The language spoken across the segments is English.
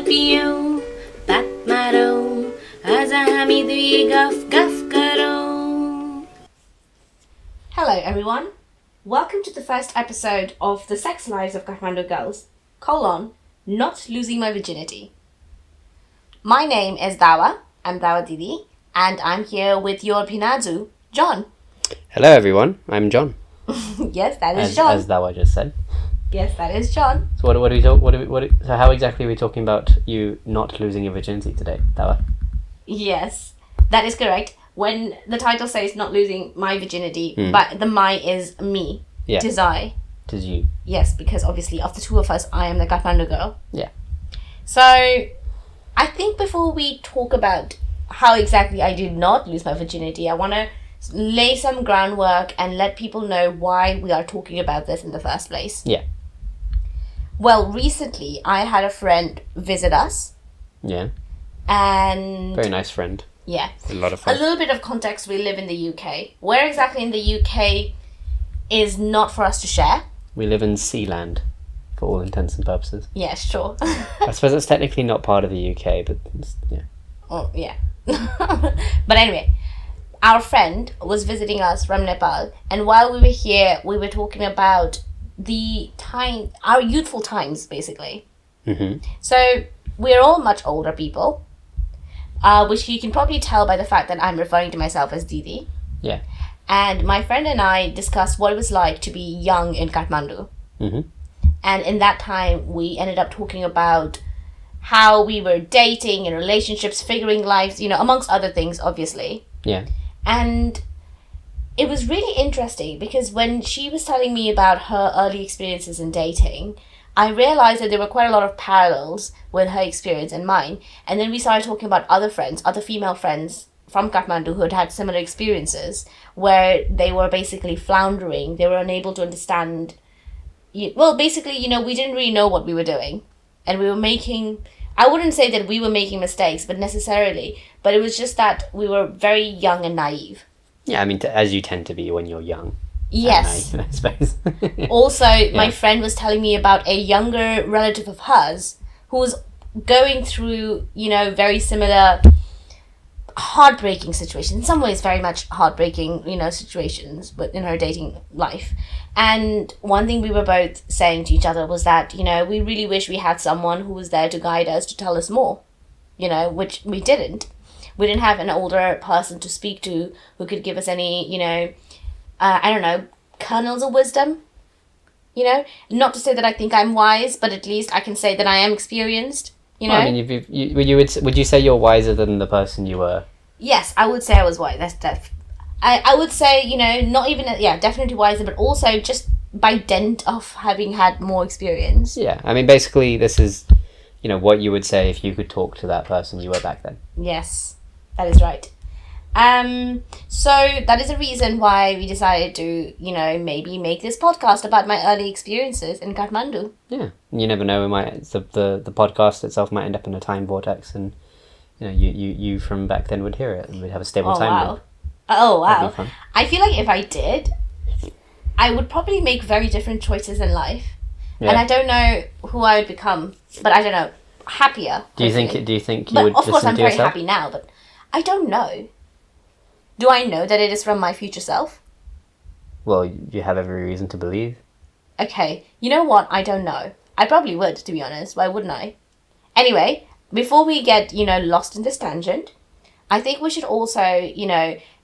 पियौँ बात मारौँ आज हामी दुई गफ गफ गरौँ. Hello everyone, welcome to the first episode of The Sex Lives of Kathmandu Girls, Not Losing My Virginity. My name is Dawa, I'm Dawa Didi, and I'm here with your Pinadu, John. Hello everyone, I'm John. Yes, that is John. As Dawa just said. Yes, that is John. So so how exactly are we talking about you not losing your virginity today, Dawa? Yes, that is correct. When the title says not losing my virginity, but the my is me. Yeah. Tis I. Tis you. Yes, because obviously of the two of us, I am the Kathmandu girl. Yeah. So, I think before we talk about how exactly I did not lose my virginity, I want to lay some groundwork and let people know why we are talking about this in the first place. Yeah. Well, recently I had a friend visit us. Yeah. And... Very nice friend. Yeah. A lot of fun. A little bit of context, we live in the UK. Where exactly in the UK is not for us to share. We live in Sealand, for all intents and purposes. Yeah, sure. I suppose it's technically not part of the UK, but yeah. Oh, yeah. But anyway, our friend was visiting us from Nepal, and while we were here, we were talking about our youthful times, basically. Mm-hmm. So, we're all much older people, which you can probably tell by the fact that I'm referring to myself as Didi. Yeah. And my friend and I discussed what it was like to be young in Kathmandu. Mm-hmm. And in that time, we ended up talking about how we were dating and relationships, figuring lives, amongst other things, obviously. Yeah. And it was really interesting because when she was telling me about her early experiences in dating, I realized that there were quite a lot of parallels with her experience and mine. And then we started talking about other female friends from Kathmandu who had had similar experiences where they were basically floundering. They were unable to understand. Well, basically, we didn't really know what we were doing. And we were I wouldn't say that we were making mistakes, but it was just that we were very young and naive. Yeah, I mean, as you tend to be when you're young. Yes. Naive, I suppose. Also, my friend was telling me about a younger relative of hers who was going through, very similar heartbreaking situations. In some ways, very much heartbreaking, situations in her dating life. And one thing we were both saying to each other was that, we really wish we had someone who was there to guide us, to tell us more, which we didn't. We didn't have an older person to speak to who could give us any, kernels of wisdom. Not to say that I think I'm wise, but at least I can say that I am experienced. Well, I mean, would you say you're wiser than the person you were? Yes, I would say I was wise. I would say, not even, definitely wiser, but also just by dint of having had more experience. Yeah, I mean, basically, this is, what you would say if you could talk to that person you were back then. Yes, that is right. So that is a reason why we decided to, maybe make this podcast about my early experiences in Kathmandu. Yeah, you never know. The podcast itself might end up in a time vortex, and you from back then would hear it, and we'd have a stable time loop. Oh wow! That'd be fun. I feel like if I did, I would probably make very different choices in life, and I don't know who I would become, but I don't know, happier. Do you think you would listen to yourself? But of course, I'm very happy now, but I don't know. Do I know that it is from my future self? Well, you have every reason to believe. Okay, you know what? I don't know. I probably would, to be honest. Why wouldn't I? Anyway, before we get, lost in this tangent, I think we should also,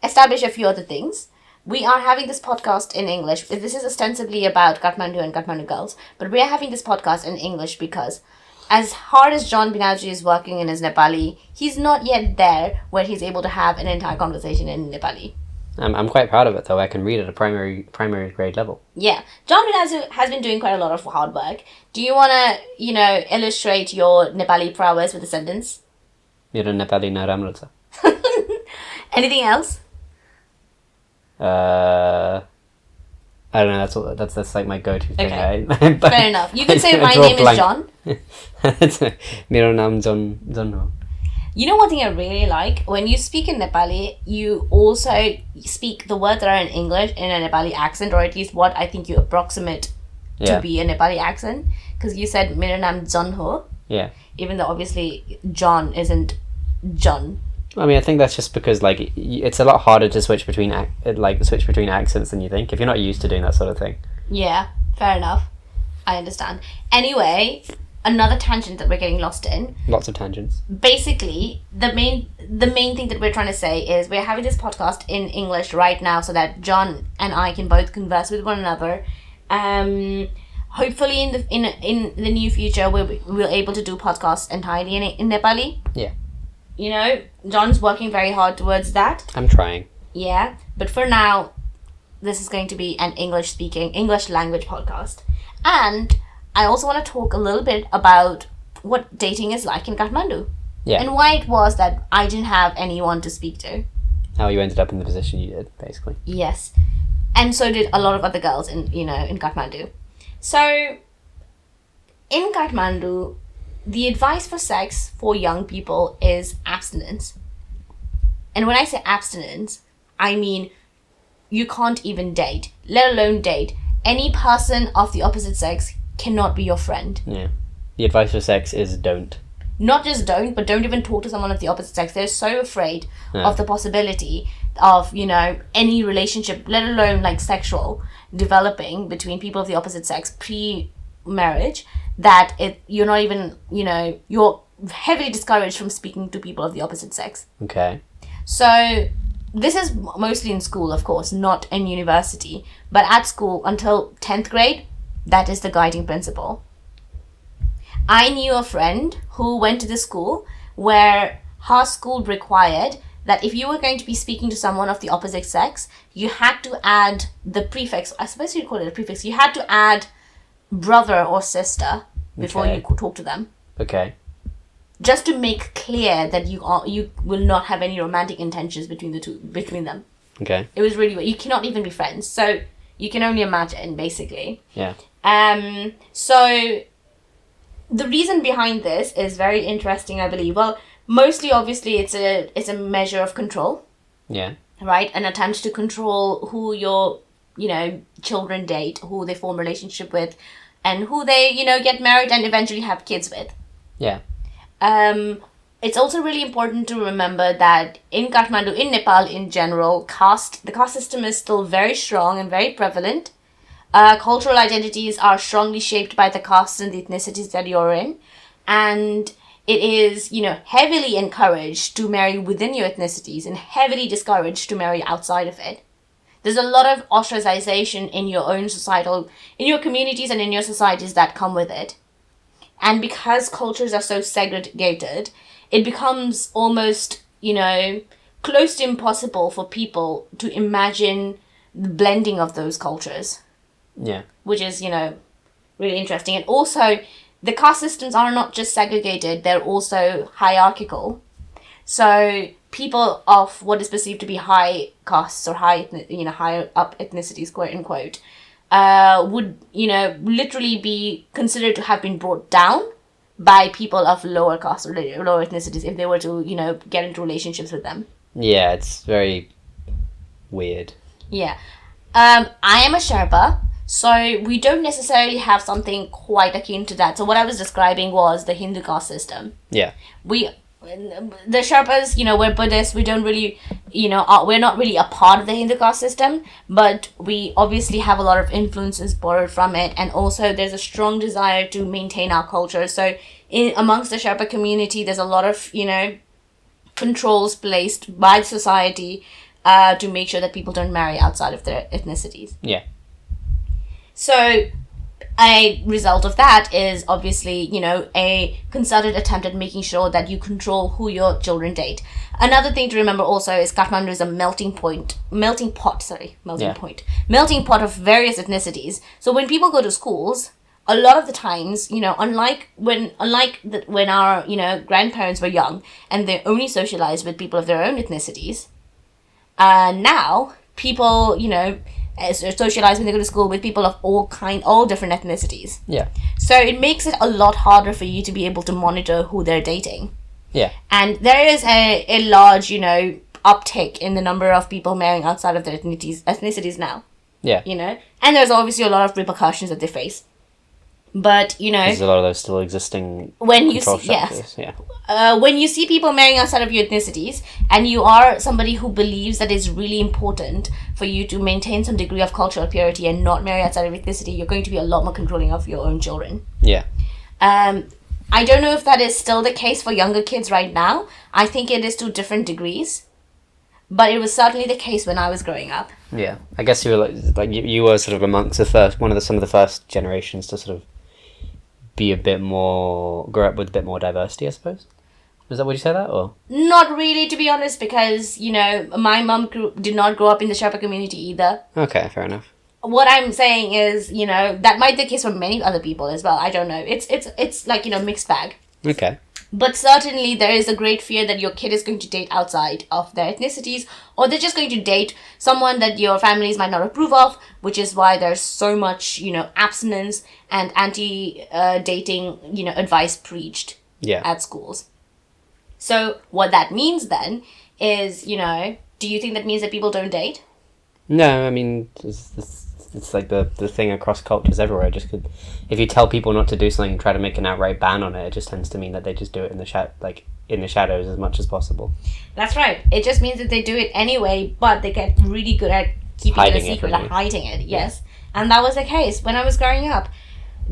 establish a few other things. We are having this podcast in English. This is ostensibly about Kathmandu and Kathmandu girls, but we are having this podcast in English because as hard as John Binaji is working in his Nepali, he's not yet there where he's able to have an entire conversation in Nepali. I'm quite proud of it, though. I can read at a primary grade level. Yeah. John Binaji has been doing quite a lot of hard work. Do you want to, illustrate your Nepali prowess with a sentence? मेरो नेपाली नराम्रो छ. Anything else? I don't know. That's like my go-to thing. Okay. Fair enough. You can say my name is John. मेरो नाम John हो. You know one thing I really like? When you speak in Nepali, you also speak the words that are in English in a Nepali accent, or at least what I think you approximate to be a Nepali accent. Because you said, मेरो नाम John ho. Yeah. Even though obviously John isn't John. I mean, I think that's just because like it's a lot harder to switch between accents than you think if you're not used to doing that sort of thing. Yeah, fair enough. I understand. Anyway, another tangent that we're getting lost in. Lots of tangents. Basically, the main thing that we're trying to say is we're having this podcast in English right now so that John and I can both converse with one another. Hopefully in the near future we'll able to do podcasts entirely in Nepali. Yeah. You know, John's working very hard towards that. I'm trying. Yeah, but for now, this is going to be an English language podcast. And I also want to talk a little bit about what dating is like in Kathmandu. Yeah. And why it was that I didn't have anyone to speak to. How you ended up in the position you did, basically. Yes. And so did a lot of other girls in Kathmandu. So, in Kathmandu, the advice for sex for young people is abstinence. And when I say abstinence, I mean you can't even date, let alone date. Any person of the opposite sex cannot be your friend. Yeah. The advice for sex is don't. Not just don't, but don't even talk to someone of the opposite sex. They're so afraid of the possibility of, you know, any relationship, let alone like sexual, developing between people of the opposite sex pre-marriage, that you're not even, you know, you're heavily discouraged from speaking to people of the opposite sex. Okay. So this is mostly in school, of course, not in university. But at school, until 10th grade, that is the guiding principle. I knew a friend who went to the school where her school required that if you were going to be speaking to someone of the opposite sex, you had to add the prefix. I suppose you'd call it a prefix. You had to add brother or sister before you could talk to them. Okay. Just to make clear that you will not have any romantic intentions between them. Okay. It was really weird. You cannot even be friends. So you can only imagine, basically. Yeah. So the reason behind this is very interesting, I believe. Well, mostly, obviously, it's a measure of control. Yeah. Right? An attempt to control who your, you know, children date, who they form a relationship with, and who they, you know, get married and eventually have kids with. Yeah. It's also really important to remember that in Kathmandu, in Nepal in general, the caste system is still very strong and very prevalent. Cultural identities are strongly shaped by the castes and the ethnicities that you're in. And it is, you know, heavily encouraged to marry within your ethnicities and heavily discouraged to marry outside of it. There's a lot of ostracization in your own societal, in your communities and in your societies that come with it. And because cultures are so segregated, it becomes almost, you know, close to impossible for people to imagine the blending of those cultures. Yeah. Which is, you know, really interesting. And also, the caste systems are not just segregated, they're also hierarchical. So people of what is perceived to be high castes or higher up ethnicities, quote unquote, would, you know, literally be considered to have been brought down by people of lower caste or lower ethnicities if they were to, you know, get into relationships with them. Yeah, it's very weird. Yeah. I am a Sherpa, so we don't necessarily have something quite akin to that. So what I was describing was the Hindu caste system. Yeah. The Sherpas, you know, we're Buddhists, we don't really, you know, we're not really a part of the Hindu caste system, but we obviously have a lot of influences borrowed from it, and also there's a strong desire to maintain our culture. So amongst the Sherpa community, there's a lot of, you know, controls placed by society to make sure that people don't marry outside of their ethnicities. Yeah. So a result of that is obviously, you know, a concerted attempt at making sure that you control who your children date. Another thing to remember also is Kathmandu is a melting pot of various ethnicities. So when people go to schools, a lot of the times, you know, unlike when our, you know, grandparents were young and they only socialized with people of their own ethnicities, now people, you know, socialize when they go to school with people of all different ethnicities. Yeah. So it makes it a lot harder for you to be able to monitor who they're dating. Yeah. And there is a large, you know, uptick in the number of people marrying outside of their ethnicities now. Yeah. You know? And there's obviously a lot of repercussions that they face. But, you know... There's a lot of those still existing when you control see, yes. structures. Yeah. When you see people marrying outside of your ethnicities, and you are somebody who believes that it's really important for you to maintain some degree of cultural purity and not marry outside of ethnicity, you're going to be a lot more controlling of your own children. Yeah. I don't know if that is still the case for younger kids right now. I think it is to different degrees. But it was certainly the case when I was growing up. Yeah. I guess you were you were sort of amongst the first, some of the first generations to sort of be a bit more, grow up with a bit more diversity, I suppose. Is that, would you say that, or? Not really, to be honest, because, you know, my mum did not grow up in the Sherpa community either. Okay, fair enough. What I'm saying is, you know, that might be the case for many other people as well. I don't know. It's like, you know, mixed bag. Okay. But certainly there is a great fear that your kid is going to date outside of their ethnicities, or they're just going to date someone that your families might not approve of, which is why there's so much, you know, abstinence and anti-dating, you know, advice preached at schools. So what that means then is, you know, do you think that means that people don't date? No, I mean, it's like the thing across cultures everywhere. Just if you tell people not to do something and try to make an outright ban on it, it just tends to mean that they just do it in the shadows as much as possible. That's right. It just means that they do it anyway, but they get really good at keeping it a secret and hiding it. Yes, and that was the case when I was growing up.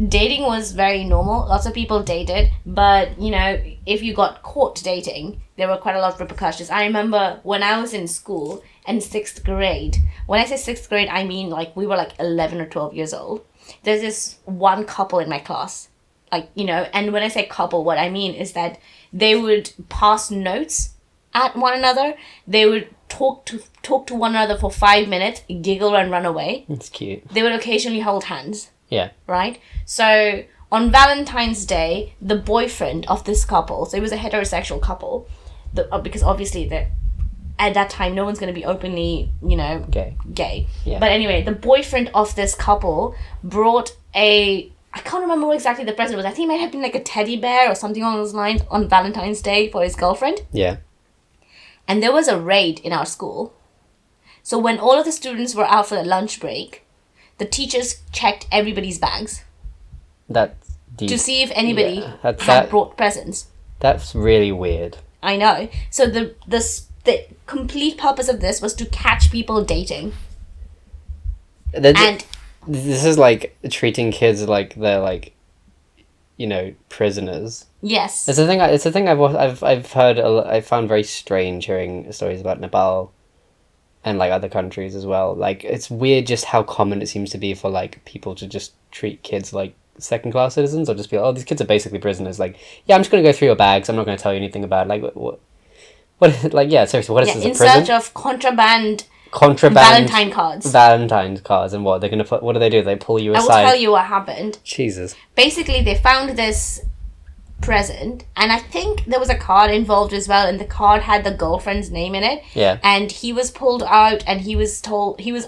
Dating was very normal. Lots of people dated, but, you know, if you got caught dating, there were quite a lot of repercussions. I remember when I was in school in 6th grade. When I say 6th grade, I mean like we were like 11 or 12 years old. There's this one couple in my class, like, you know, and when I say couple, what I mean is that they would pass notes at one another. They would talk to one another for 5 minutes, giggle and run away. That's cute. They would occasionally hold hands. Yeah. Right? So on Valentine's Day, the boyfriend of this couple, so it was a heterosexual couple, because obviously at that time no one's going to be openly, you know, gay. Yeah. But anyway, the boyfriend of this couple brought I can't remember what exactly the present was. I think it might have been like a teddy bear or something along those lines on Valentine's Day for his girlfriend. Yeah. And there was a raid in our school. So when all of the students were out for the lunch break, the teachers checked everybody's bags. That's deep. To see if anybody had brought presents. That's really weird. I know. So the complete purpose of this was to catch people dating. And this is like treating kids like they're like, you know, prisoners. Yes. It's a thing. I've heard. I found very strange hearing stories about Nepal and like other countries as well. Like, it's weird just how common it seems to be for like people to just treat kids like second-class citizens, or just be like, oh, these kids are basically prisoners. Like, yeah, I'm just going to go through your bags. I'm not going to tell you anything about it. Like, what like, yeah, seriously, what is this, a prison? In search of contraband Valentine cards. Valentine's cards, and what? They're going to put, what do? They pull you aside? I will tell you what happened. Jesus. Basically, they found this present, and I think there was a card involved as well, and the card had the girlfriend's name in it. Yeah. And he was pulled out, and he was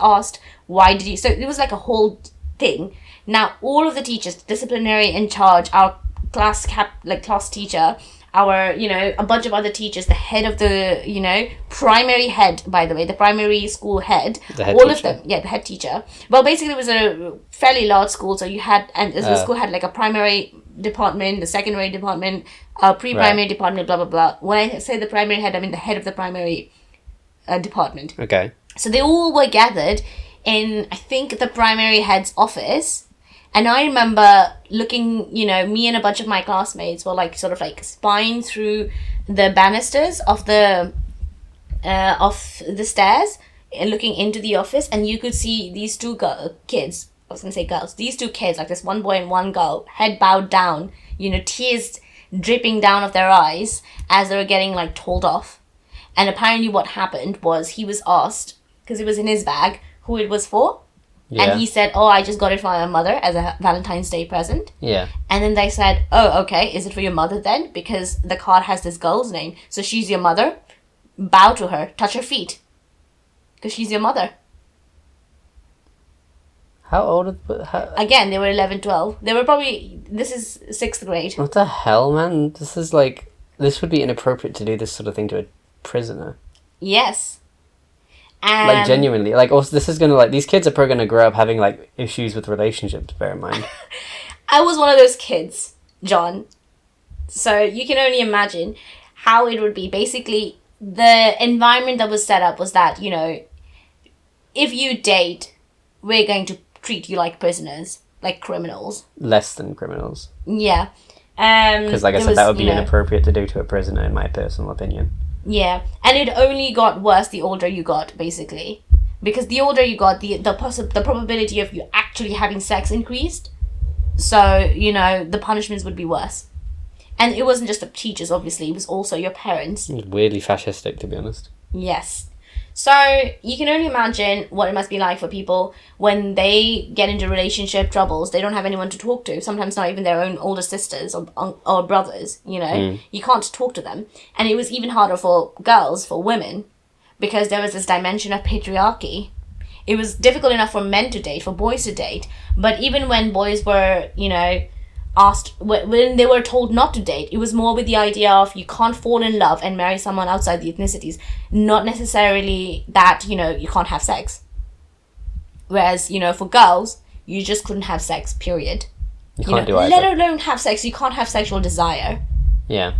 asked, why did you... So it was like a whole thing. Now, all of the teachers, disciplinary in charge, our class teacher, our, you know, a bunch of other teachers, the head of the, you know, primary head, by the way, the primary school head, all of them, the head teacher. Well, basically, it was a fairly large school, so you had, and the school had like a primary department, the secondary department, pre-primary department, blah, blah, blah. When I say the primary head, I mean the head of the primary department. Okay. So they all were gathered in, I think, the primary head's office. And I remember looking, you know, me and a bunch of my classmates were like sort of like spying through the banisters of the stairs and looking into the office, and you could see these two kids. I was going to say girls. These two kids, like this one boy and one girl, head bowed down, you know, tears dripping down of their eyes as they were getting like told off. And apparently what happened was he was asked, because it was in his bag, who it was for. Yeah. And he said, oh, I just got it for my mother as a Valentine's Day present. Yeah. And then they said, oh, okay, is it for your mother then? Because the card has this girl's name. So she's your mother. Bow to her. Touch her feet. Because she's your mother. How old? Again, they were 11, 12. They were probably... This is 6th grade. What the hell, man? This is like... This would be inappropriate to do this sort of thing to a prisoner. Yes. Like, genuinely. Like, also, this is going to, like... These kids are probably going to grow up having, like, issues with relationships, bear in mind. I was one of those kids, John. So you can only imagine how it would be. Basically, the environment that was set up was that, if you date, we're going to treat you like prisoners, like criminals. Less than criminals. Yeah. Because, like I said, that would be inappropriate to do to a prisoner, in my personal opinion. Yeah, and it only got worse the older you got, basically. Because the older you got, the probability of you actually having sex increased. So, the punishments would be worse. And it wasn't just the teachers, obviously, it was also your parents. Weirdly fascistic, to be honest. Yes. So, you can only imagine what it must be like for people when they get into relationship troubles. They don't have anyone to talk to. Sometimes not even their own older sisters or brothers, You can't talk to them. And it was even harder for girls, for women, because there was this dimension of patriarchy. It was difficult enough for men to date, for boys to date. But even when boys were, asked, when they were told not to date, it was more with the idea of you can't fall in love and marry someone outside the ethnicities, not necessarily that you can't have sex. Whereas for girls, you just couldn't have sex, period. You can't do either. Let alone have sex. You can't have sexual desire. Yeah.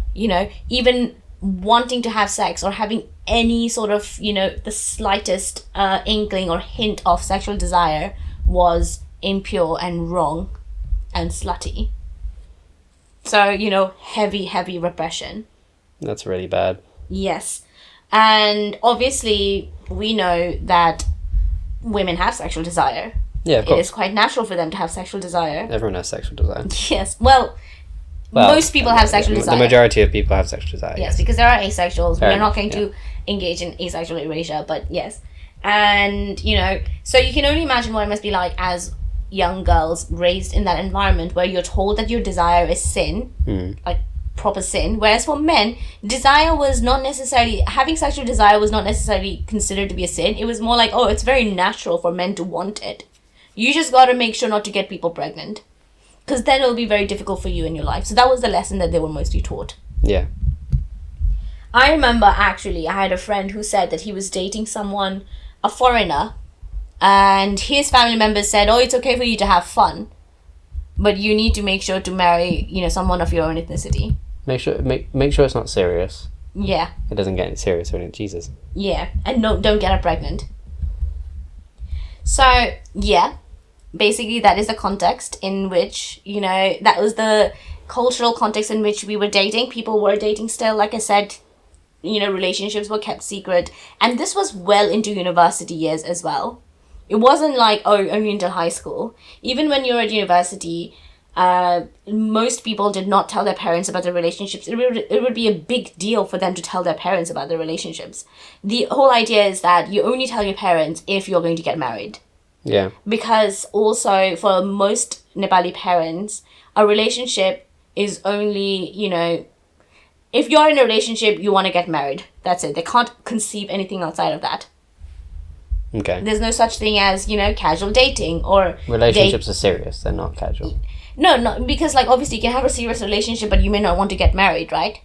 Even wanting to have sex or having any sort of the slightest inkling or hint of sexual desire was impure and wrong and slutty. So, heavy repression. That's really bad. Yes. And obviously, we know that women have sexual desire. Yeah, of course. It is quite natural for them to have sexual desire. Everyone has sexual desire. Yes. Well, most people have sexual desire. The majority of people have sexual desire. Yes, because there are asexuals. Fair We're not enough, going to engage in asexual erasure, but yes. And, so you can only imagine what it must be like as young girls raised in that environment where you're told that your desire is sin, like proper sin, whereas for men, desire was not necessarily, having sexual desire was not necessarily considered to be a sin. It was more like, it's very natural for men to want it. You just got to make sure not to get people pregnant, because then it'll be very difficult for you in your life. So that was the lesson that they were mostly taught. Yeah. I remember, actually, I had a friend who said that he was dating someone, a foreigner, and his family members said, it's okay for you to have fun, but you need to make sure to marry, someone of your own ethnicity. Make sure it's not serious. Yeah. It doesn't get serious when it's Jesus. Yeah, and don't get her pregnant. So, yeah, basically that is the context in which, that was the cultural context in which we were dating. People were dating still, like I said, relationships were kept secret. And this was well into university years as well. It wasn't like, only until high school. Even when you were at university, most people did not tell their parents about their relationships. It would be a big deal for them to tell their parents about their relationships. The whole idea is that you only tell your parents if you're going to get married. Yeah. Because also, for most Nepali parents, a relationship is only, if you're in a relationship, you want to get married. That's it. They can't conceive anything outside of that. Okay. There's no such thing as, casual dating or... Relationships are serious. They're not casual. No, because, obviously you can have a serious relationship, but you may not want to get married, right?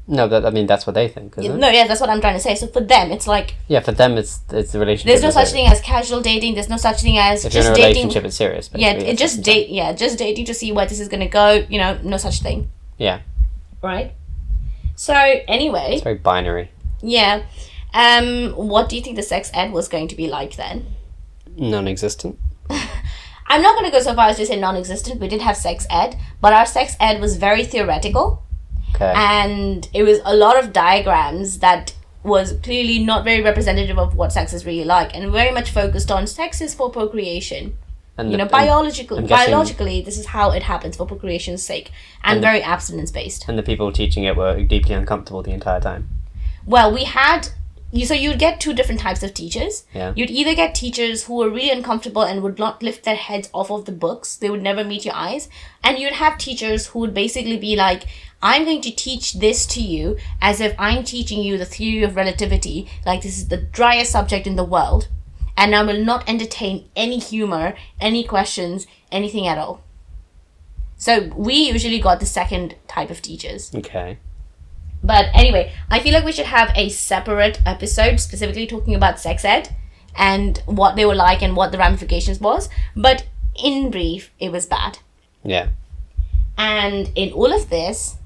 No, that's what they think, isn't it? No, yeah, that's what I'm trying to say. So for them, it's like... Yeah, for them, it's the relationship. There's no such thing as casual dating. There's no such thing as if just you're in a dating. relationship, it's serious. Basically. Just dating to see where this is going to go. No such thing. Yeah. Right? So, anyway... It's very binary. Yeah. What do you think the sex ed was going to be like then? Non-existent. I'm not going to go so far as to say non-existent. We did have sex ed, but our sex ed was very theoretical. Okay. And it was a lot of diagrams that was clearly not very representative of what sex is really like, and very much focused on sex is for procreation. And biologically, this is how it happens for procreation's sake, and very abstinence-based. And the people teaching it were deeply uncomfortable the entire time. Well, we had... So you'd get two different types of teachers. Yeah. You'd either get teachers who were really uncomfortable and would not lift their heads off of the books. They would never meet your eyes. And you'd have teachers who would basically be like, I'm going to teach this to you as if I'm teaching you the theory of relativity, like this is the driest subject in the world. And I will not entertain any humor, any questions, anything at all. So we usually got the second type of teachers. Okay. But anyway, I feel like we should have a separate episode specifically talking about sex ed and what they were like and what the ramifications was. But in brief, it was bad. Yeah. And in all of this,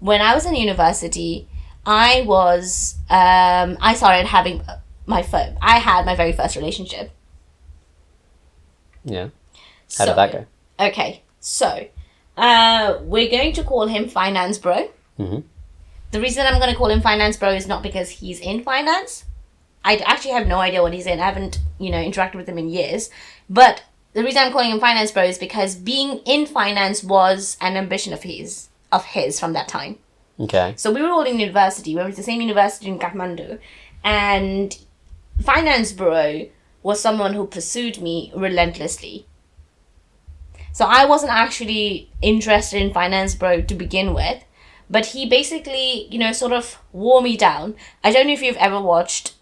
when I was in university, I started having I had my very first relationship. Yeah. How did that go? Okay, so we're going to call him Finance Bro. Mm-hmm. The reason I'm going to call him Finance Bro is not because he's in finance. I actually have no idea what he's in. I haven't, interacted with him in years. But the reason I'm calling him Finance Bro is because being in finance was an ambition of his from that time. Okay. So we were all in university. We were at the same university in Kathmandu. And Finance Bro was someone who pursued me relentlessly. So I wasn't actually interested in Finance Bro to begin with. But he basically, sort of wore me down. I don't know if you've ever watched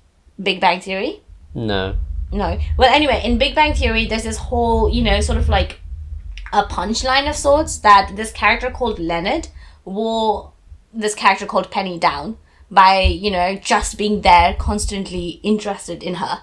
Big Bang Theory. No. No. Well, anyway, in Big Bang Theory, there's this whole, sort of like a punchline of sorts that this character called Leonard wore this character called Penny down by, just being there, constantly interested in her.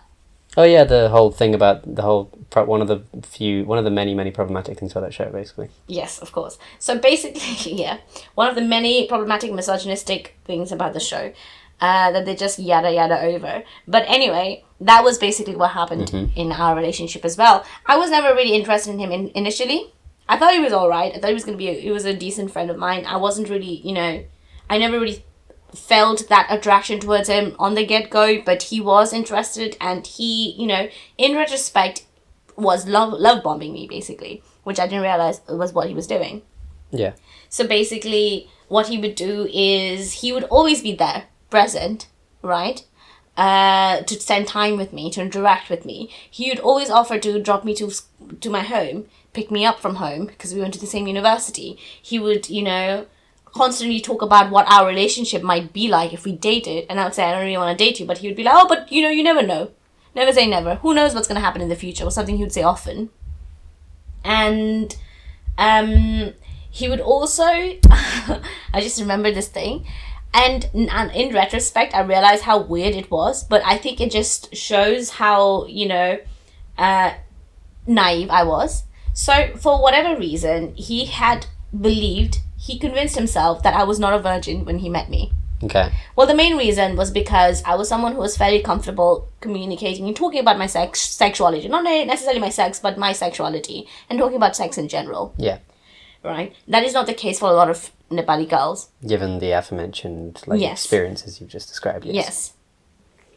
Oh yeah, the whole thing about one of the many problematic things about that show, basically. Yes, of course. So basically, yeah, one of the many problematic misogynistic things about the show that they just yada yada over. But anyway, that was basically what happened in our relationship as well. I was never really interested in him initially. I thought he was alright. I thought he was a decent friend of mine. I wasn't really, I never really felt that attraction towards him on the get-go, but he was interested, and he, in retrospect, was love bombing me, basically, which I didn't realize was what he was doing. Yeah. So basically, what he would do is he would always be there, present, right? To spend time with me, to interact with me. He would always offer to drop me to my home, pick me up from home, because we went to the same university. He would, constantly talk about what our relationship might be like if we dated, and I would say, I don't really want to date you, but he would be like, oh, but you never know. Never say never. Who knows what's going to happen in the future, was something he would say often. And he would also, I just remember this thing, and in retrospect, I realized how weird it was, but I think it just shows how, naive I was. So, for whatever reason, he convinced himself that I was not a virgin when he met me. Okay. Well, the main reason was because I was someone who was fairly comfortable communicating and talking about my sexuality. Not necessarily my sex, but my sexuality. And talking about sex in general. Yeah. Right? That is not the case for a lot of Nepali girls. Given the aforementioned experiences you've just described, yes. Yes.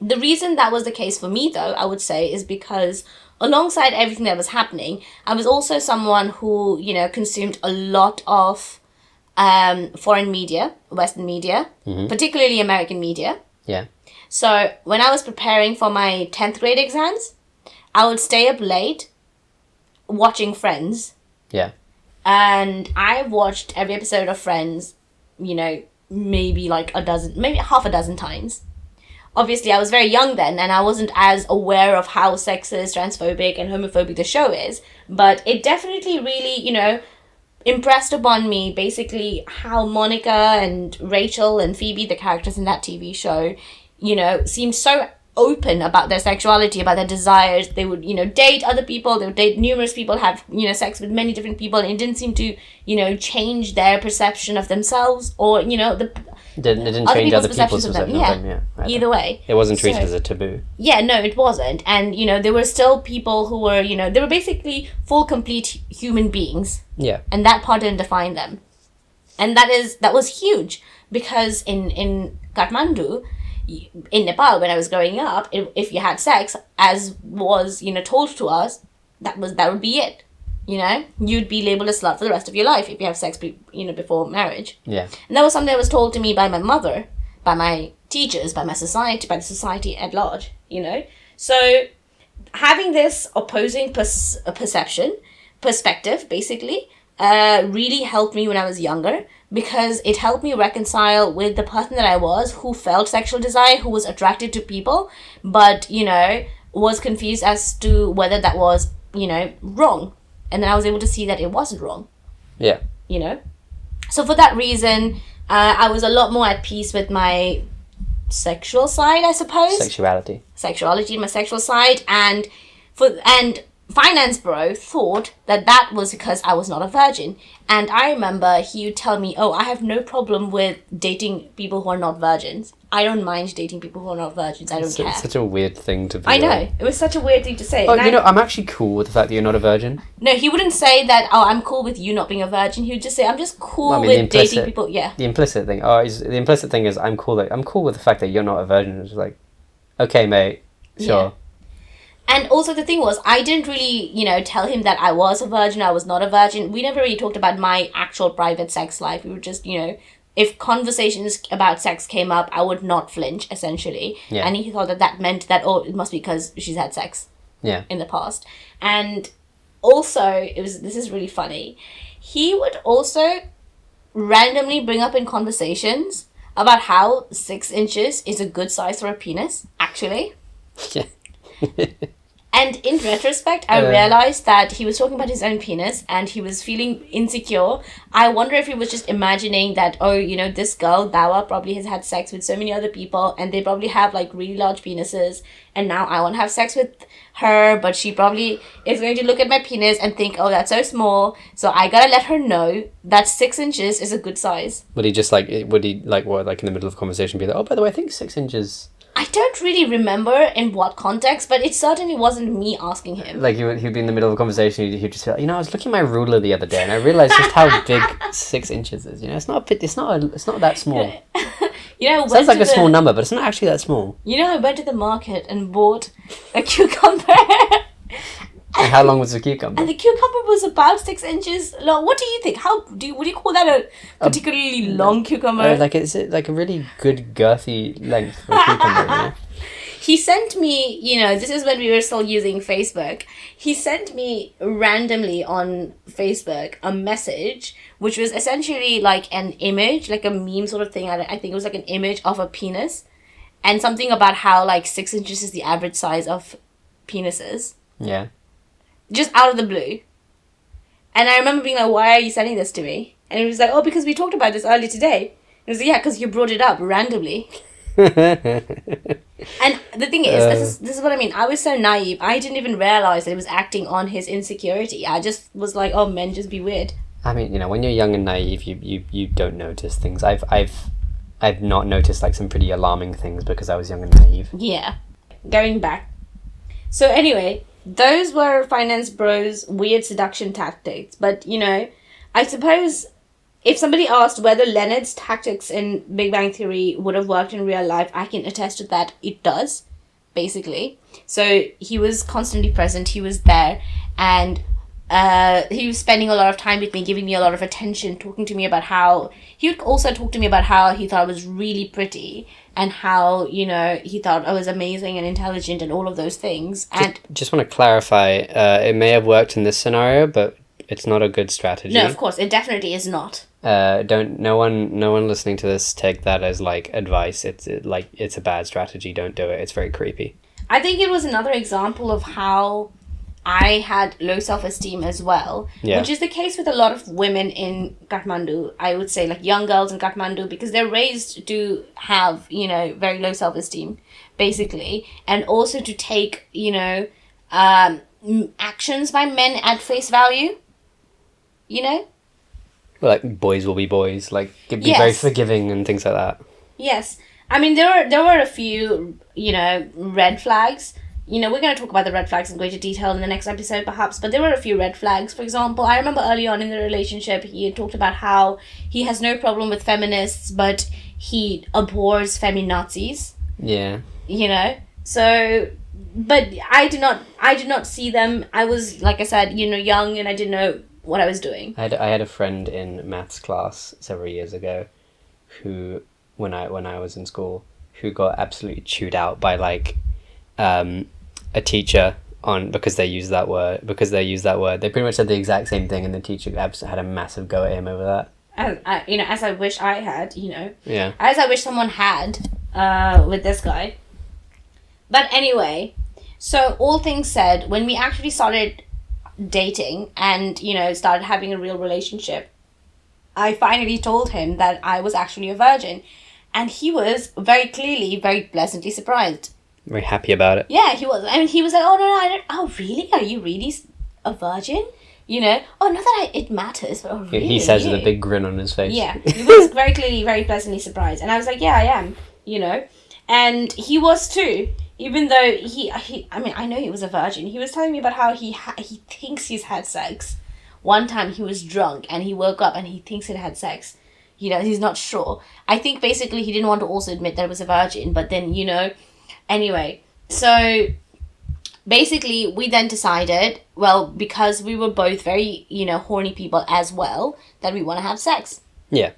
The reason that was the case for me, though, I would say, is because alongside everything that was happening, I was also someone who, consumed a lot of foreign media, Western media, particularly American media. Yeah. So when I was preparing for my 10th grade exams, I would stay up late watching Friends. Yeah. And I watched every episode of Friends, maybe maybe half a dozen times. Obviously, I was very young then, and I wasn't as aware of how sexist, transphobic, and homophobic the show is. But it definitely really, impressed upon me basically how Monica and Rachel and Phoebe, the characters in that TV show, seemed so open about their sexuality, about their desires. They would, date other people, they would date numerous people, have, sex with many different people, and it didn't seem to, change their perception of themselves or, It didn't change other people's perception of them, yeah. Either way. It wasn't treated as a taboo. Yeah, no, it wasn't. And, there were still people who were, they were basically full, complete human beings. Yeah. And that part didn't define them. And that was huge. Because in Kathmandu, in Nepal, when I was growing up, if you had sex, as was, told to us, that would be it. You'd be labeled a slut for the rest of your life if you have sex, before marriage. Yeah. And that was something that was told to me by my mother, by my teachers, by my society, by the society at large, So, having this opposing perspective, basically, really helped me when I was younger, because it helped me reconcile with the person that I was, who felt sexual desire, who was attracted to people, but, was confused as to whether that was, wrong. And then I was able to see that it wasn't wrong. Yeah. So for that reason, I was a lot more at peace with my sexual side, I suppose. Sexuality, My sexual side. And finance bro thought that was because I was not a virgin. And I remember he would tell me, oh, I have no problem with dating people who are not virgins. I don't mind dating people who are not virgins. I don't care. It's such a weird thing to be. I know. It was such a weird thing to say. Oh, I'm actually cool with the fact that you're not a virgin. No, he wouldn't say that, oh, I'm cool with you not being a virgin. He would just say, I'm just cool with dating people. Yeah. The implicit thing. The implicit thing is I'm cool with the fact that you're not a virgin. It's like, okay, mate, sure. Yeah. And also the thing was, I didn't really, tell him that I was a virgin, I was not a virgin. We never really talked about my actual private sex life. We were just, if conversations about sex came up, I would not flinch, essentially. Yeah. And he thought that meant that, oh, it must be because she's had sex in the past. And also, this is really funny, he would also randomly bring up in conversations about how 6 inches is a good size for a penis, actually. Yeah. And in retrospect, I realized that he was talking about his own penis and he was feeling insecure. I wonder if he was just imagining that, oh, this girl, Dawa, probably has had sex with so many other people and they probably have like really large penises. And now I want to have sex with her, but she probably is going to look at my penis and think, oh, that's so small. So I gotta let her know that 6 inches is a good size. Would he in the middle of a conversation be like, oh, by the way, I think 6 inches... I don't really remember in what context, but it certainly wasn't me asking him. Like, he'd be in the middle of a conversation, he'd just be like, I was looking at my ruler the other day, and I realised just how big 6 inches is. It's not that small. Sounds like a small number, but it's not actually that small. I went to the market and bought a cucumber. And how long was the cucumber? And the cucumber was about 6 inches long. What do you think? Would you call that a particularly long cucumber? Is it like a really good girthy length for a cucumber? He sent me, this is when we were still using Facebook. He sent me randomly on Facebook a message, which was essentially like an image, like a meme sort of thing. I think it was like an image of a penis, and something about how like 6 inches is the average size of penises. Yeah. Just out of the blue. And I remember being like, why are you sending this to me? And he was like, oh, because we talked about this earlier today. And I was like, yeah, because you brought it up randomly. And the thing is, this is what I mean. I was so naive. I didn't even realize that it was acting on his insecurity. I just was like, oh, men just be weird. I mean, when you're young and naive, you don't notice things. I've not noticed like some pretty alarming things because I was young and naive. Yeah. Going back. So anyway, those were Finance Bros' weird seduction tactics. But, I suppose if somebody asked whether Leonard's tactics in Big Bang Theory would have worked in real life, I can attest to that. It does, basically. So he was constantly present. He was there. And he was spending a lot of time with me, giving me a lot of attention, talking to me about how... He would also talk to me about how he thought I was really pretty and how, he thought I was amazing and intelligent and all of those things. And just want to clarify, it may have worked in this scenario, but it's not a good strategy. No, of course, it definitely is not. No one listening to this take that as like advice. It's a bad strategy. Don't do it. It's very creepy. I think it was another example of how I had low self-esteem as well, which is the case with a lot of women in Kathmandu. I would say like young girls in Kathmandu, because they're raised to have, very low self-esteem, basically. And also to take, actions by men at face value, Well, like boys will be boys, like be very forgiving and things like that. Yes. I mean, there were a few, red flags. We're going to talk about the red flags in greater detail in the next episode, perhaps, but there were a few red flags. For example, I remember early on in the relationship, he had talked about how he has no problem with feminists, but he abhors feminazis. Yeah. So, but I did not see them. I was, like I said, young, and I didn't know what I was doing. I had a friend in maths class several years ago who, when I was in school, who got absolutely chewed out by like a teacher because they used that word. They pretty much said the exact same thing, and the teacher had a massive go at him over that. As I wish I had, Yeah. As I wish someone had with this guy. But anyway, so all things said, when we actually started dating and, started having a real relationship, I finally told him that I was actually a virgin. And he was very clearly very pleasantly surprised. Very happy about it. Yeah, he was. I mean, he was like, oh, no, I don't... Oh, really? Are you really a virgin? You know? Oh, not that it matters, but oh, really? He says with a big grin on his face. Yeah, he was very clearly very pleasantly surprised. And I was like, yeah, I am, you know? And he was too. Even though I mean, I know he was a virgin. He was telling me about how he thinks he's had sex. One time he was drunk and he woke up and he thinks he'd had sex. You know, he's not sure. I think basically he didn't want to also admit that he was a virgin. But then, you know, anyway. So basically we then decided, well, because we were both very, you know, horny people as well, that we want to have sex. Yeah.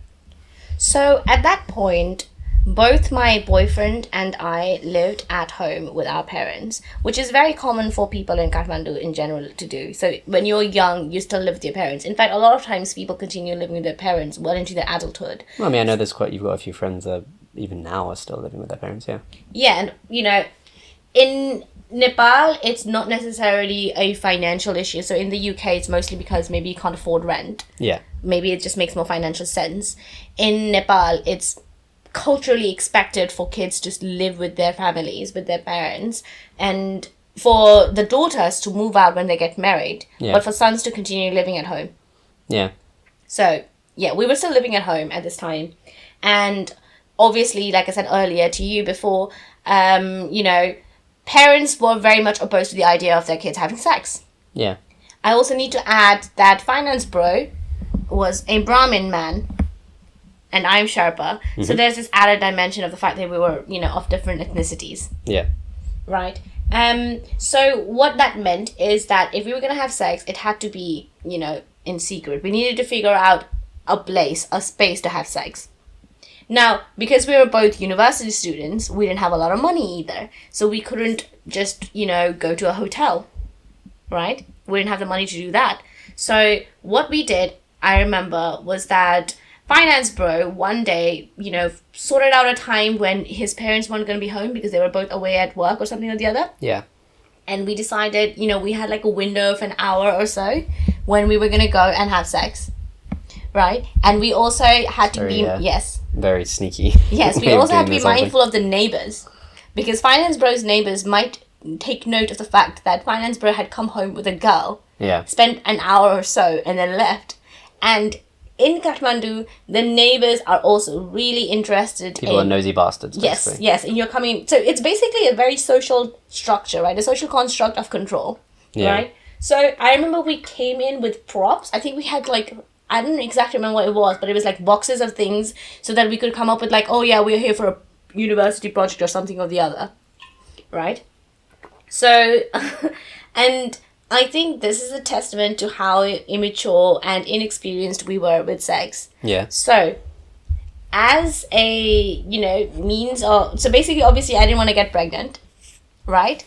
So at that point, both my boyfriend and I lived at home with our parents, which is very common for people in Kathmandu in general to do. So when you're young, you still live with your parents. In fact, a lot of times people continue living with their parents well into their adulthood. Well, I mean, I know you've got a few friends that even now are still living with their parents, yeah. Yeah, and, you know, in Nepal, it's not necessarily a financial issue. So in the UK, it's mostly because maybe you can't afford rent. Yeah. Maybe it just makes more financial sense. In Nepal, it's culturally expected for kids to live with their families, with their parents, and for the daughters to move out when they get married, but for sons to continue living at home. Yeah. So, yeah, we were still living at home at this time. And obviously, like I said earlier to you before, you know, parents were very much opposed to the idea of their kids having sex. Yeah. I also need to add that finance bro was a Brahmin man, and I'm Sherpa. Mm-hmm. So there's this added dimension of the fact that we were, you know, of different ethnicities. Yeah. Right. So what that meant is that if we were going to have sex, it had to be, you know, in secret. We needed to figure out a space to have sex. Now, because we were both university students, we didn't have a lot of money either. So we couldn't just, you know, go to a hotel. Right? We didn't have the money to do that. So what we did, I remember, was that finance bro one day, you know, sorted out a time when his parents weren't going to be home because they were both away at work or something or the other. Yeah. And we decided, you know, we had like a window of an hour or so when we were going to go and have sex. Right? And we also had to be... Yes. Very sneaky. Yes, we also had to be mindful of the neighbours. Because finance bro's neighbours might take note of the fact that finance bro had come home with a girl. Yeah. Spent an hour or so and then left. And in Kathmandu, the neighbours are also really interested People are nosy bastards, basically. Yes, and you're coming... So it's basically a very social structure, right? A social construct of control, right? So I remember we came in with props. I think we had like... I don't exactly remember what it was, but it was like boxes of things so that we could come up with like, oh yeah, we're here for a university project or something or the other, right? So, and I think this is a testament to how immature and inexperienced we were with sex. Yeah. So, as a, you know, means of... So basically, obviously, I didn't want to get pregnant, right?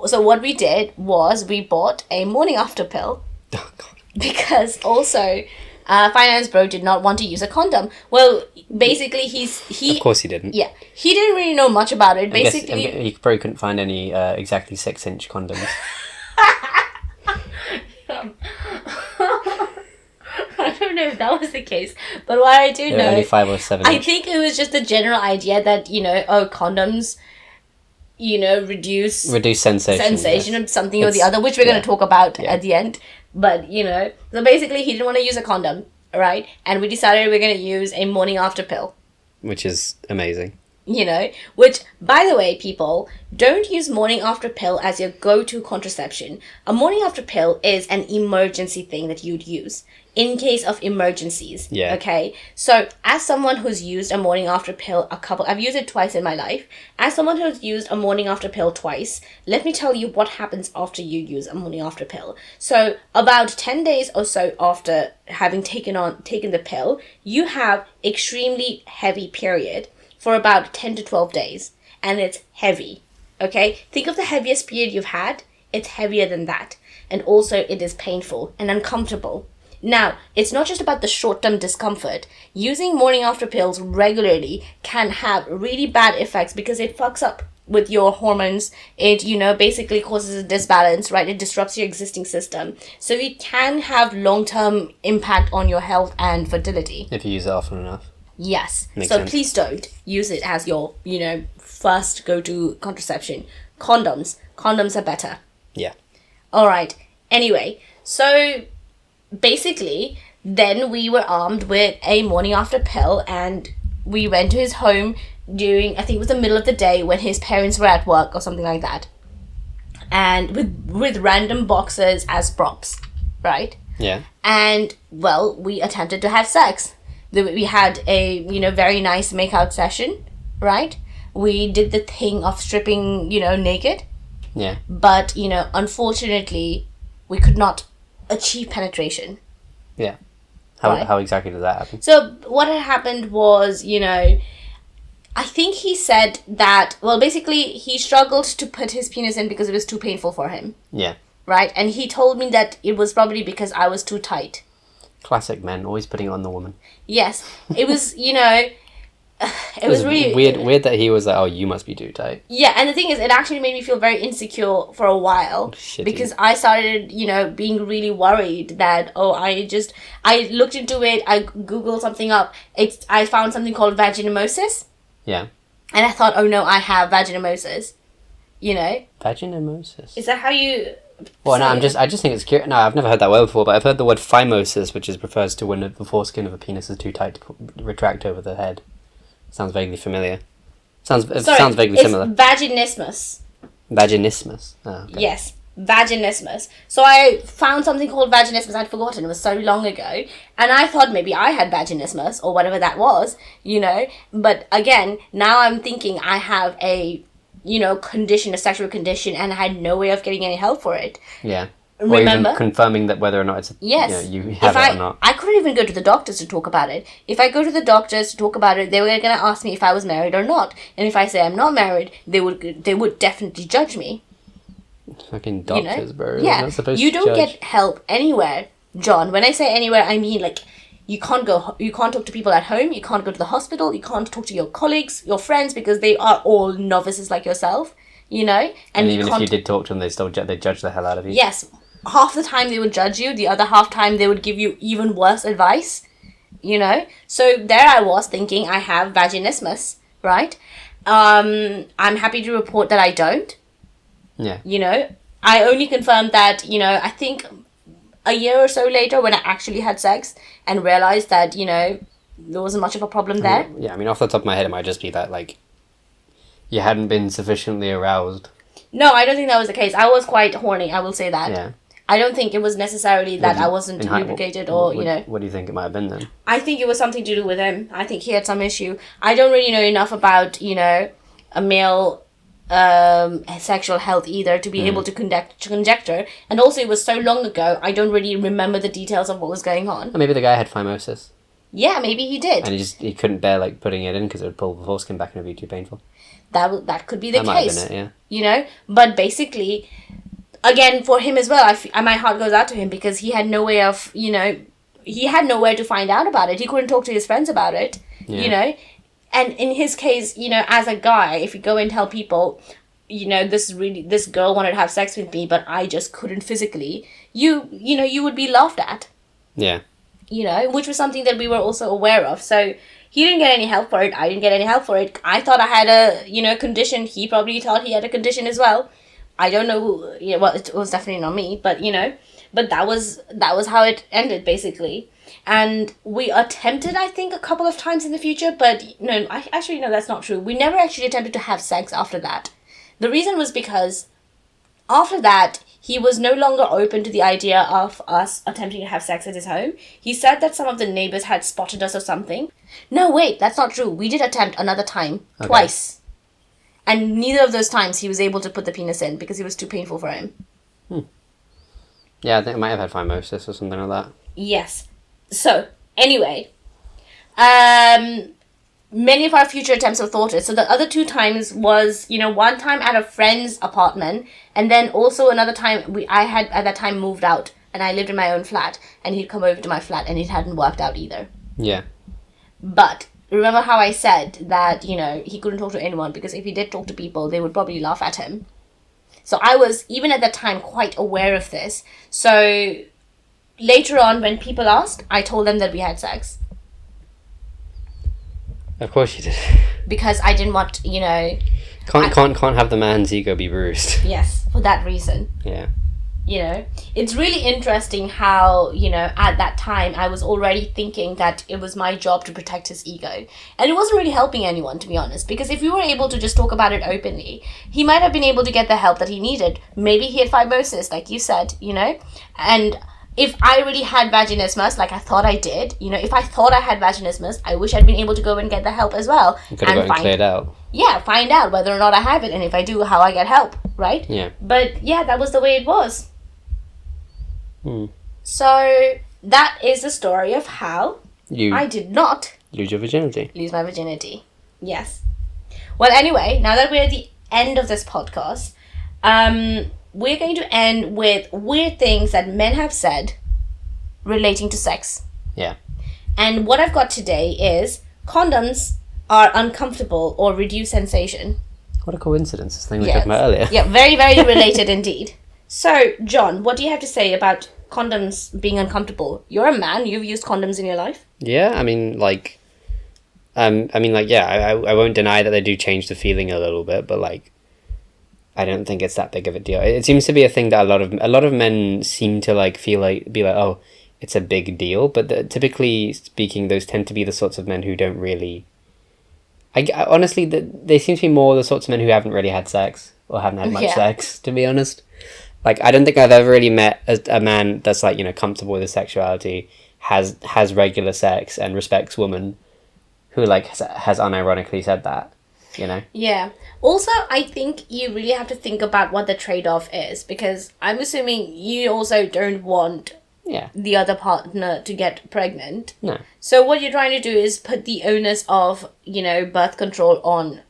So what we did was we bought a morning after pill. Oh, God. Because also, finance bro did not want to use a condom. Well, basically, he... Of course he didn't. Yeah. He didn't really know much about it. Basically... He probably couldn't find any exactly 6-inch condoms. I don't know if that was the case, but what I do know... Only 5 or 7 I think it was just the general idea that, you know, condoms... you know, reduce sensation of something or the other, which we're going to talk about at the end. But, you know, so basically he didn't want to use a condom, right? And we decided we're going to use a morning after pill. Which is amazing. You know, which, by the way, people, don't use morning after pill as your go-to contraception. A morning after pill is an emergency thing that you'd use in case of emergencies. Yeah. Okay? So, as someone who's used a morning after pill I've used it twice in my life. As someone who's used a morning after pill twice, let me tell you what happens after you use a morning after pill. So, about 10 days or so after having taken the pill, you have extremely heavy period for about 10 to 12 days. And it's heavy. Okay? Think of the heaviest period you've had. It's heavier than that. And also, it is painful and uncomfortable. Now, it's not just about the short-term discomfort. Using morning after pills regularly can have really bad effects because it fucks up with your hormones. It, you know, basically causes a disbalance, right? It disrupts your existing system. So it can have long-term impact on your health and fertility. If you use it often enough. Yes. Makes So sense. please don't use it as your, first go-to contraception. Condoms. Condoms are better. Yeah. All right. Anyway, so basically, then we were armed with a morning after pill, and we went to his home during, I think it was the middle of the day when his parents were at work or something like that, and with random boxes as props, right? Yeah. And well, we attempted to have sex. We had a very nice makeout session, right? We did the thing of stripping naked, Yeah. but unfortunately we could not achieve penetration. Yeah. Right. How exactly did that happen? So what had happened was, I think he said that, well, basically he struggled to put his penis in because it was too painful for him, Yeah. right? And he told me that it was probably because I was too tight. Classic men, always putting it on the woman. Yes, it was, it was really weird that he was like, oh, you must be too tight. Yeah, and the thing is, it actually made me feel very insecure for a while. Shitty. Because I started, being really worried that, I looked into it, I Googled something up, I found something called vaginosis, Yeah. and I thought, oh no, I have vaginosis, Vaginosis. Is that how you... Well, no, say it? I just think it's curious. No, I've never heard that word before, but I've heard the word phimosis, which refers to when the foreskin of a penis is too tight to retract over the head. Sounds vaguely familiar. Sounds vaguely similar. Vaginismus. Vaginismus. Oh, okay. Yes, vaginismus. So I found something called vaginismus. I'd forgotten. It was so long ago. And I thought maybe I had vaginismus or whatever that was, But again, now I'm thinking I have a, condition, a sexual condition, and I had no way of getting any help for it. Yeah. Remember? Or even confirming that whether or not it's Yes. you have it or not. I couldn't even go to the doctors to talk about it. If I go to the doctors to talk about it, they were going to ask me if I was married or not. And if I say I'm not married, they would definitely judge me. Fucking doctors, bro. They're Yeah. not supposed You to don't judge. get help anywhere, John. When I say anywhere, I mean like you can't talk to people at home, you can't go to the hospital, you can't talk to your colleagues, your friends, because they are all novices like yourself, And even if you did talk to them, they judge the hell out of you. Yes. Half the time they would judge you, the other half time they would give you even worse advice, So there I was thinking I have vaginismus, right? I'm happy to report that I don't. Yeah. I only confirmed that, I think a year or so later when I actually had sex and realized that, there wasn't much of a problem there. Yeah, I mean, off the top of my head, it might just be that, like, you hadn't been sufficiently aroused. No, I don't think that was the case. I was quite horny, I will say that. Yeah. I don't think it was necessarily that I wasn't lubricated or, What do you think it might have been then? I think it was something to do with him. I think he had some issue. I don't really know enough about, a male sexual health either to be able to conjecture. And also it was so long ago, I don't really remember the details of what was going on. Or maybe the guy had phimosis. Yeah, maybe he did. And he couldn't bear, like, putting it in because it would pull the foreskin back and it would be too painful. That could be the That might case. have been it, yeah. But basically, again, for him as well, my heart goes out to him because he had no way of, he had nowhere to find out about it. He couldn't talk to his friends about it, Yeah. And in his case, as a guy, if you go and tell people, this girl wanted to have sex with me, but I just couldn't physically, you would be laughed at, Yeah. which was something that we were also aware of. So he didn't get any help for it. I didn't get any help for it. I thought I had a, condition. He probably thought he had a condition as well. I don't know who, well, it was definitely not me, but, but that was how it ended, basically. And we attempted, I think, a couple of times in the future, but no, that's not true. We never actually attempted to have sex after that. The reason was because after that, he was no longer open to the idea of us attempting to have sex at his home. He said that some of the neighbors had spotted us or something. No, wait, that's not true. We did attempt another time, twice. And neither of those times he was able to put the penis in because it was too painful for him. Yeah, I think I might have had phimosis or something like that. Yes. So, anyway, many of our future attempts were thwarted. So the other two times was, one time at a friend's apartment, and then also another time I had at that time moved out, and I lived in my own flat, and he'd come over to my flat, and it hadn't worked out either. Yeah. But remember how I said that, he couldn't talk to anyone because if he did talk to people, they would probably laugh at him. So I was, even at that time, quite aware of this. So later on, when people asked, I told them that we had sex. Of course you did. Because I didn't want, Can't have the man's ego be bruised. yes, for that reason. Yeah. It's really interesting how, at that time I was already thinking that it was my job to protect his ego. And it wasn't really helping anyone, to be honest, because if we were able to just talk about it openly, he might have been able to get the help that he needed. Maybe he had fibrosis, like you said, and if I really had vaginismus, like I thought I did, if I thought I had vaginismus, I wish I'd been able to go and get the help as well. You could have gotten cleared out. Yeah, find out whether or not I have it, and if I do, how I get help, right? Yeah. But yeah, that was the way it was. Hmm. So that is the story of how I did not lose your virginity. Lose my virginity. Yes. Well, anyway, now that we're at the end of this podcast, we're going to end with weird things that men have said relating to sex. Yeah. And what I've got today is condoms are uncomfortable or reduce sensation. What a coincidence, this thing we were talking about earlier. Yeah, very, very related indeed. So, John, what do you have to say about condoms being uncomfortable? You're a man. You've used condoms in your life. Yeah, I won't deny that they do change the feeling a little bit, but I don't think it's that big of a deal. It seems to be a thing that a lot of men seem to be like, oh, it's a big deal. But typically speaking, those tend to be the sorts of men who don't really. I honestly, they seem to be more the sorts of men who haven't really had sex or haven't had much sex. To be honest. I don't think I've ever really met a man that's comfortable with his sexuality, has regular sex and respects women, who has unironically said that, Yeah. Also, I think you really have to think about what the trade-off is, because I'm assuming you also don't want the other partner to get pregnant. No. So what you're trying to do is put the onus of, birth control on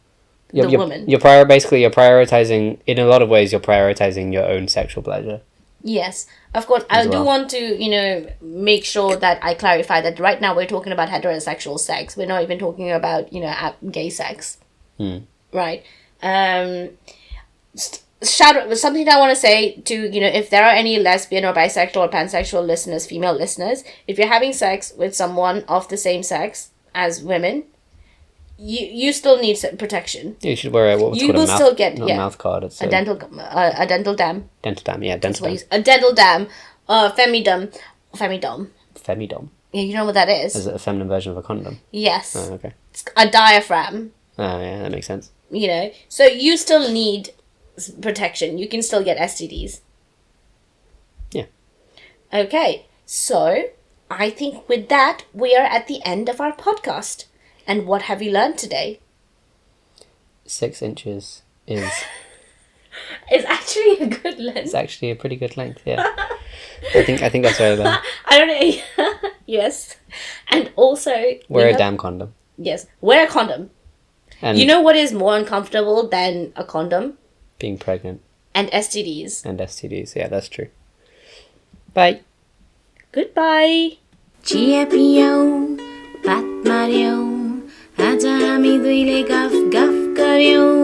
the woman. You're prioritizing, in a lot of ways, you're prioritizing your own sexual pleasure. Yes, of course. I do want to, make sure that I clarify that right now we're talking about heterosexual sex. We're not even talking about, gay sex. Right? Something I want to say to, if there are any lesbian or bisexual or pansexual listeners, female listeners, if you're having sex with someone of the same sex as women, you still need protection. You should wear mouth guard. It's a dental dam. Dental dam, yeah, dental dam. A dental dam, femidom. Femidom. Yeah, you know what that is? Is it a feminine version of a condom? Yes. Oh, okay. It's a diaphragm. Oh, yeah, that makes sense. So you still need protection. You can still get STDs. Yeah. Okay, so I think with that, we are at the end of our podcast. And what have you learned today? 6 inches is... It's actually a good length. It's actually a pretty good length, yeah. I think that's very low. I don't know. Yes. And also... Wear a damn condom. Yes. Wear a condom. And you know what is more uncomfortable than a condom? Being pregnant. And STDs. Yeah, that's true. Bye. Goodbye. Chia पियौं, बात मार्यौं, आज हामी दुईले गफ गफ गर्यौं.